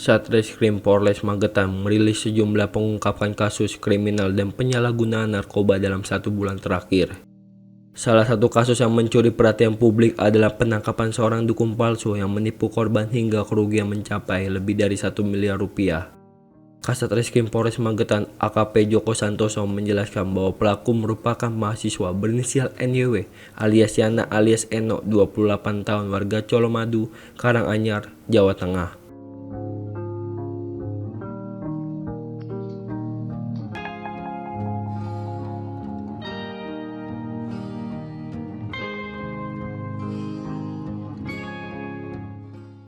Satreskrim Polres Magetan merilis sejumlah pengungkapan kasus kriminal dan penyalahgunaan narkoba dalam 1 bulan terakhir. Salah satu kasus yang mencuri perhatian publik adalah penangkapan seorang dukun palsu yang menipu korban hingga kerugian mencapai lebih dari 1 miliar rupiah. Kasatreskrim Polres Magetan AKP Joko Santoso menjelaskan bahwa pelaku merupakan mahasiswa berinisial NYW alias Yana alias Eno, 28 tahun, warga Colomadu, Karanganyar, Jawa Tengah.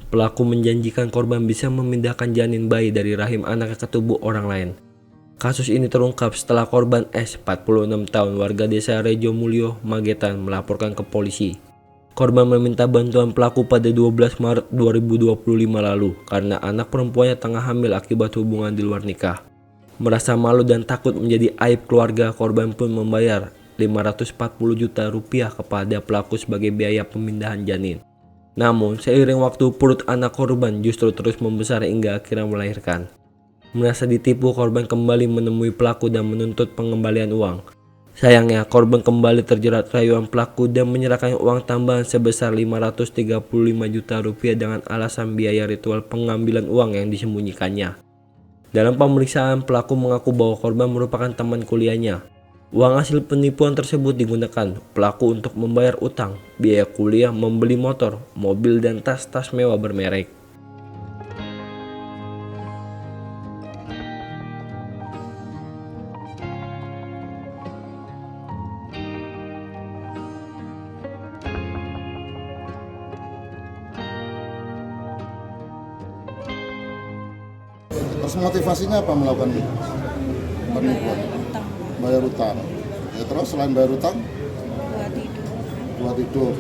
Pelaku menjanjikan korban bisa memindahkan janin bayi dari rahim anaknya ke tubuh orang lain. Kasus ini terungkap setelah korban S, 46 tahun, warga desa Rejo Mulyo, Magetan, melaporkan ke polisi. Korban meminta bantuan pelaku pada 12 Maret 2025 lalu karena anak perempuannya tengah hamil akibat hubungan di luar nikah. Merasa malu dan takut menjadi aib keluarga, korban pun membayar 540 juta rupiah kepada pelaku sebagai biaya pemindahan janin. Namun, seiring waktu perut anak korban justru terus membesar hingga akhirnya melahirkan. Merasa ditipu, korban kembali menemui pelaku dan menuntut pengembalian uang. Sayangnya, korban kembali terjerat rayuan pelaku dan menyerahkan uang tambahan sebesar 535 juta rupiah dengan alasan biaya ritual pengambilan uang yang disembunyikannya. Dalam pemeriksaan, pelaku mengaku bahwa korban merupakan teman kuliahnya. Uang hasil penipuan tersebut digunakan pelaku untuk membayar utang, biaya kuliah, membeli motor, mobil, dan tas-tas mewah bermerek. Terus motivasinya apa melakukan penipuan? Bayar utang. Ya, terus selain bayar utang? Buat tidur.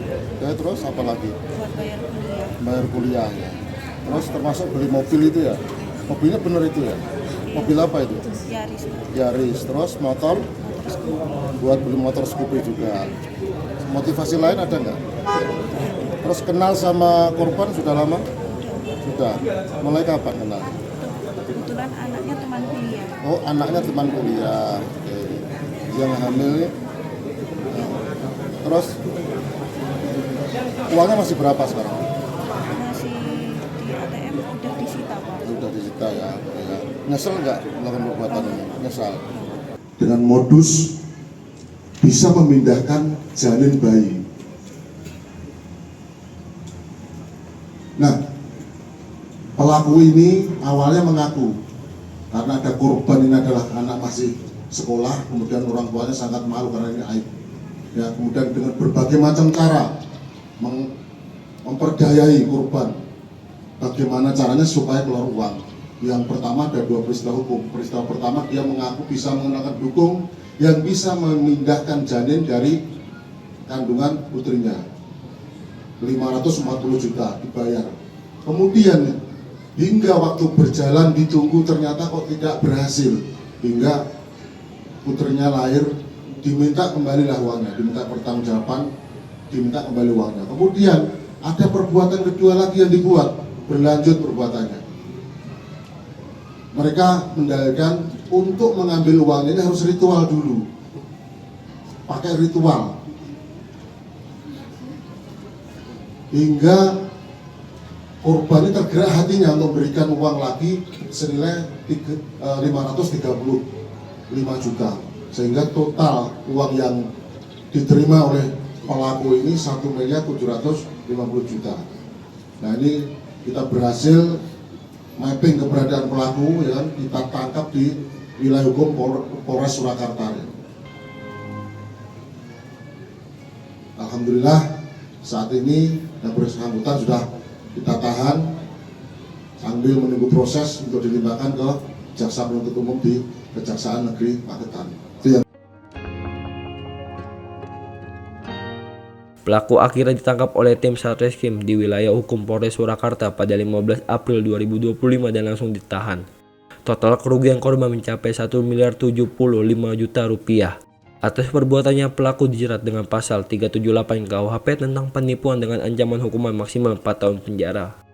Ya, terus apa lagi? Buat bayar kuliah. Bayar kuliah ya. Terus termasuk beli mobil itu ya? Mobilnya bener itu ya? Mobil apa itu? Yaris. Yaris. Terus motor? Buat beli motor Scoopy juga. Motivasi lain ada nggak? Terus kenal sama korban sudah lama? Sudah. Mulai kapan kenal? Kebetulan anaknya teman kuliah. Oh, anaknya teman kuliah. Oke. Yang hamil. Terus uangnya masih berapa sekarang? Masih di ATM udah disita, Pak. Sudah disita ya. Ya. Nyesel nggak melakukan perbuatan ini? Nyesal. Dengan modus bisa memindahkan janin bayi. Nah, pelaku ini awalnya mengaku karena ada korban ini adalah anak masih sekolah, kemudian orang tuanya sangat malu karena ini aib. Ya, kemudian dengan berbagai macam cara memperdayai korban. Bagaimana caranya supaya keluar uang? Yang pertama ada 2 peristiwa hukum. Peristiwa pertama, dia mengaku bisa mengenakan dukung yang bisa memindahkan janin dari kandungan putrinya. 540 juta dibayar. Kemudian hingga waktu berjalan ditunggu ternyata kok tidak berhasil, hingga putrinya lahir, diminta kembalilah uangnya, diminta pertanggungjawaban, diminta kembali uangnya. Kemudian ada perbuatan kedua lagi yang dibuat, berlanjut perbuatannya. Mereka mendalilkan untuk mengambil uangnya ini harus ritual dulu, pakai ritual, hingga korban ini tergerak hatinya untuk memberikan uang lagi senilai 535 juta, sehingga total uang yang diterima oleh pelaku ini 1.750 juta. Nah, ini kita berhasil mapping keberadaan pelaku, ya, kita tangkap di wilayah hukum Polres Surakarta. Alhamdulillah saat ini yang bersangkutan sudah kita tahan sambil menunggu proses untuk dilimpahkan ke Jaksa Penuntut Umum di Kejaksaan Negeri Magetan. Pelaku akhirnya ditangkap oleh tim Satreskrim di wilayah hukum Polres Surakarta pada 15 April 2025 dan langsung ditahan. Total kerugian korban mencapai 1.075 juta rupiah. Atas perbuatannya, pelaku dijerat dengan pasal 378 KUHP tentang penipuan dengan ancaman hukuman maksimal 4 tahun penjara.